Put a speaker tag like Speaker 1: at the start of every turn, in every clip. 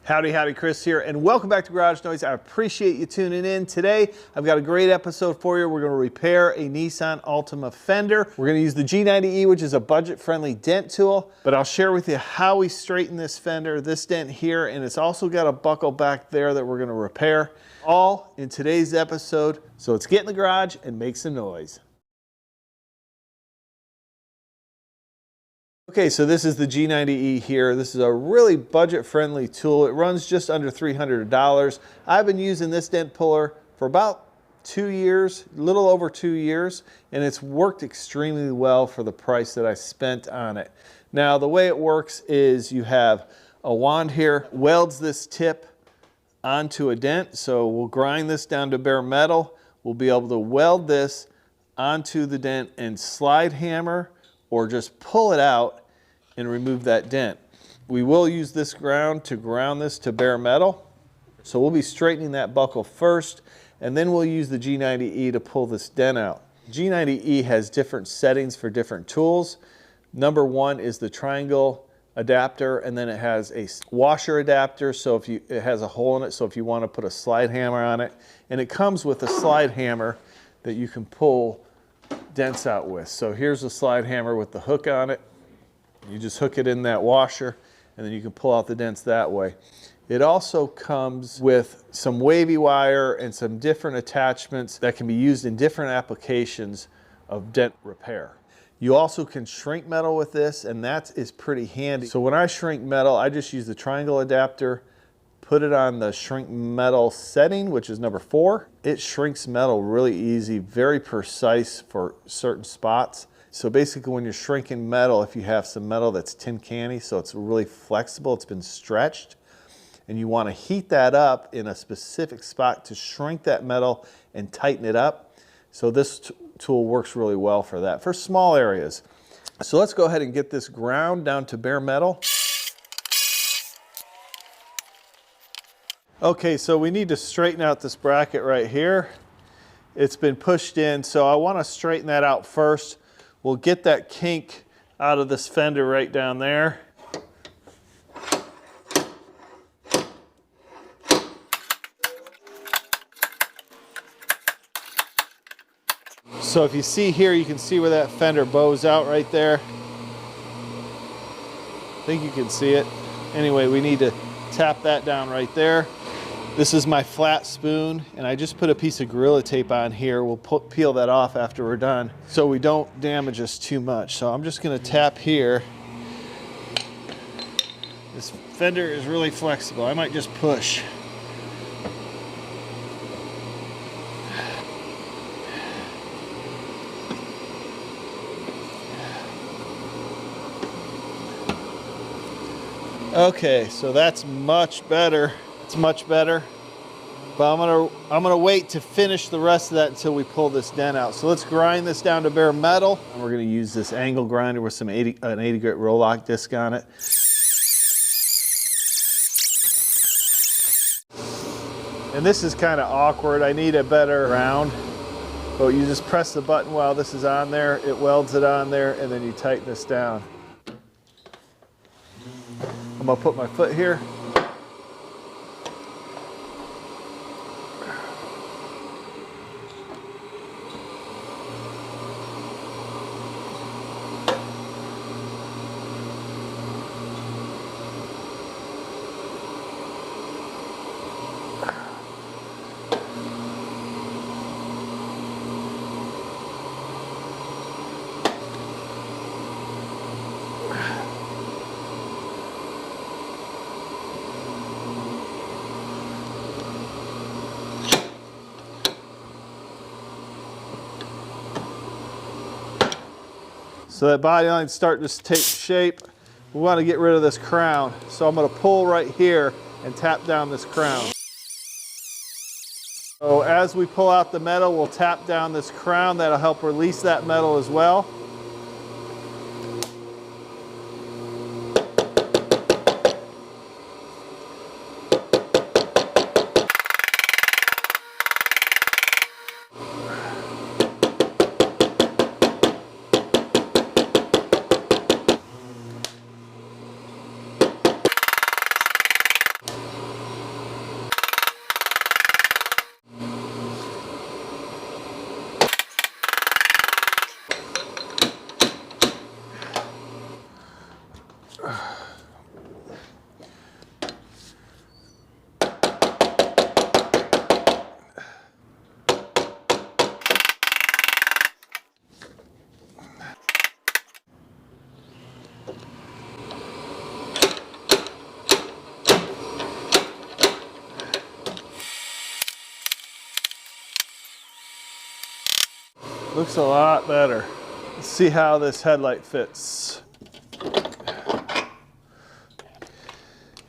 Speaker 1: Howdy, howdy, Chris here, and welcome back to Garage Noise. I appreciate you tuning in. Today, I've got a great episode for you. We're going to repair a Nissan Altima fender. We're going to use the G90E, which is a budget-friendly dent tool, but I'll share with you how we straighten this fender, this dent here, and it's also got a buckle back there that we're going to repair, all in today's episode. So let's get in the garage and make some noise. Okay, so this is the G90E here. This is a really budget-friendly tool. It runs just under $300. I've been using this dent puller for about 2 years, a little over 2 years, and it's worked extremely well for the price that I spent on it. Now, the way it works is you have a wand here, welds this tip onto a dent. So we'll grind this down to bare metal. We'll be able to weld this onto the dent and slide hammer or just pull it out and remove that dent. We will use this ground to ground this to bare metal. So we'll be straightening that buckle first, and then we'll use the G90E to pull this dent out. G90E has different settings for different tools. Number one is the triangle adapter, and then it has a washer adapter, so it has a hole in it, so if you want to put a slide hammer on it. And it comes with a slide hammer that you can pull dents out with. So here's a slide hammer with the hook on it. You just hook it in that washer and then you can pull out the dents that way. It also comes with some wavy wire and some different attachments that can be used in different applications of dent repair. You also can shrink metal with this, and that is pretty handy. So when I shrink metal, I just use the triangle adapter, put it on the shrink metal setting, which is number 4. It shrinks metal really easy, very precise for certain spots. So basically when you're shrinking metal, if you have some metal that's tin canny, so it's really flexible, it's been stretched, and you want to heat that up in a specific spot to shrink that metal and tighten it up. So this tool works really well for that, for small areas. So let's go ahead and get this ground down to bare metal. Okay, so we need to straighten out this bracket right here. It's been pushed in, so I want to straighten that out first. We'll get that kink out of this fender right down there. So if you see here, you can see where that fender bows out right there. I think you can see it. Anyway, we need to tap that down right there. This is my flat spoon, and I just put a piece of Gorilla Tape on here. We'll peel that off after we're done so we don't damage us too much. So I'm just gonna tap here. This fender is really flexible. I might just push. Okay, so that's much better. It's much better, but I'm gonna wait to finish the rest of that until we pull this dent out. So let's grind this down to bare metal. And we're gonna use this angle grinder with an 80 grit roloc disc on it. And this is kind of awkward. I need a better round, but you just press the button while this is on there, it welds it on there, and then you tighten this down. I'm gonna put my foot here. So that body line's starting to take shape. We want to get rid of this crown. So I'm going to pull right here and tap down this crown. So as we pull out the metal, we'll tap down this crown. That'll help release that metal as well. Looks a lot better. Let's see how this headlight fits.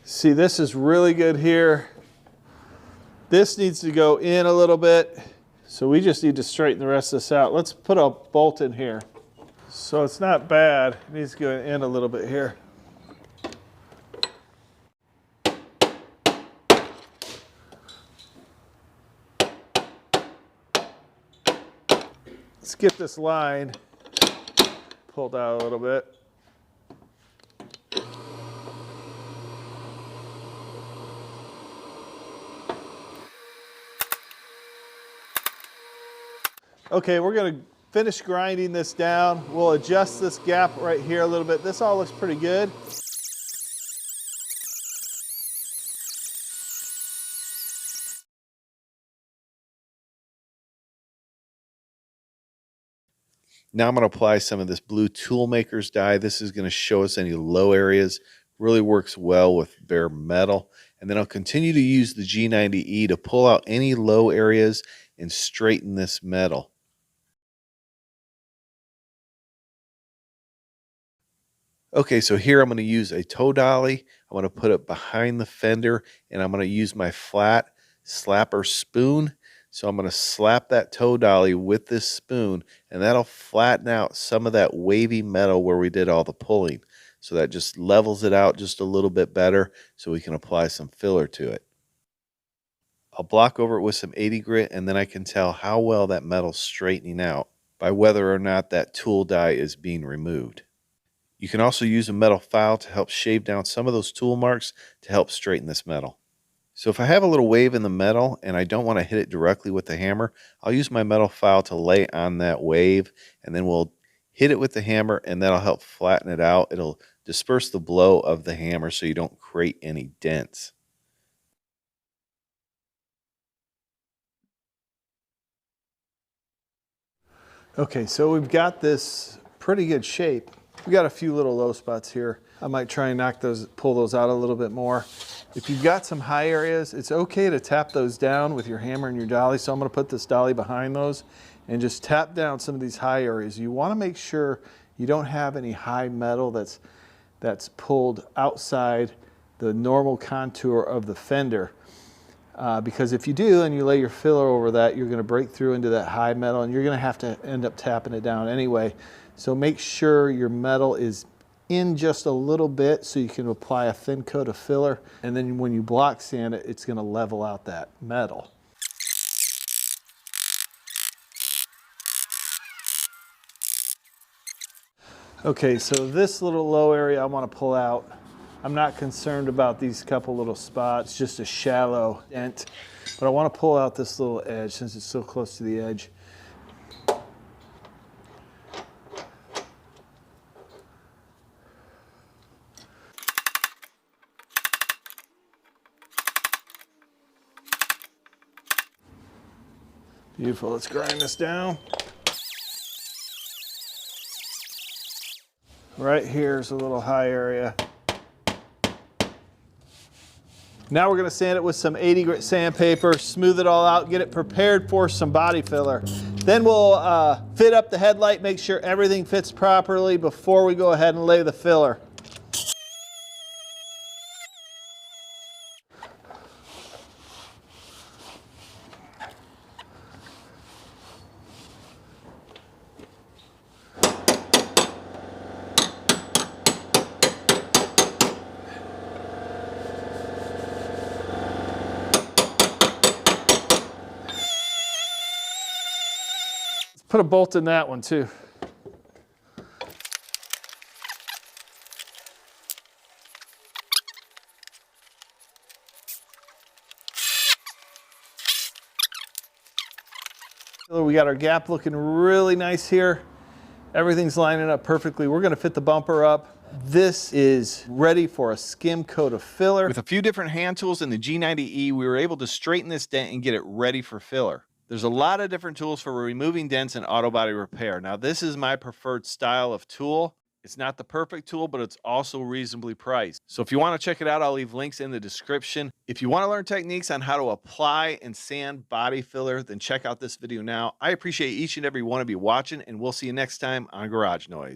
Speaker 1: See, this is really good here. This needs to go in a little bit. So we just need to straighten the rest of this out. Let's put a bolt in here. So it's not bad. It needs to go in a little bit here. Let's get this line pulled out a little bit. Okay, we're going to finish grinding this down. We'll adjust this gap right here a little bit. This all looks pretty good.
Speaker 2: Now I'm going to apply some of this blue Toolmaker's dye. This is going to show us any low areas. Really works well with bare metal. And then I'll continue to use the G90E to pull out any low areas and straighten this metal. Okay, so here I'm going to use a toe dolly. I'm going to put it behind the fender, and I'm going to use my flat slapper spoon. So I'm going to slap that toe dolly with this spoon, and that'll flatten out some of that wavy metal where we did all the pulling. So that just levels it out just a little bit better so we can apply some filler to it. I'll block over it with some 80 grit, and then I can tell how well that metal's straightening out by whether or not that tool die is being removed. You can also use a metal file to help shave down some of those tool marks to help straighten this metal. So if I have a little wave in the metal and I don't want to hit it directly with the hammer, I'll use my metal file to lay on that wave, and then we'll hit it with the hammer, and that'll help flatten it out. It'll disperse the blow of the hammer so you don't create any dents.
Speaker 1: Okay, so we've got this pretty good shape. We got a few little low spots here. I might try and pull those out a little bit more. If you've got some high areas, it's okay to tap those down with your hammer and your dolly. So I'm going to put this dolly behind those and just tap down some of these high areas. You want to make sure you don't have any high metal that's pulled outside the normal contour of the fender. Because if you do and you lay your filler over that, you're going to break through into that high metal, and you're going to have to end up tapping it down anyway. So make sure your metal is in just a little bit so you can apply a thin coat of filler, and then when you block sand it, it's going to level out that metal. Okay, so this little low area I want to pull out. I'm not concerned about these couple little spots, just a shallow dent, but I want to pull out this little edge since it's so close to the edge. Beautiful, let's grind this down. Right here's a little high area. Now we're going to sand it with some 80 grit sandpaper, smooth it all out, get it prepared for some body filler. Then we'll fit up the headlight, make sure everything fits properly before we go ahead and lay the filler. Put a bolt in that one too. We got our gap looking really nice here. Everything's lining up perfectly. We're going to fit the bumper up. This is ready for a skim coat of filler.
Speaker 2: With a few different hand tools in the G90E, we were able to straighten this dent and get it ready for filler. There's a lot of different tools for removing dents and auto body repair. Now, this is my preferred style of tool.
Speaker 1: It's not the perfect tool, but it's also reasonably priced. So if you want to check it out, I'll leave links in the description. If you want to learn techniques on how to apply and sand body filler, then check out this video now. I appreciate each and every one of you watching, and we'll see you next time on Garage Noise.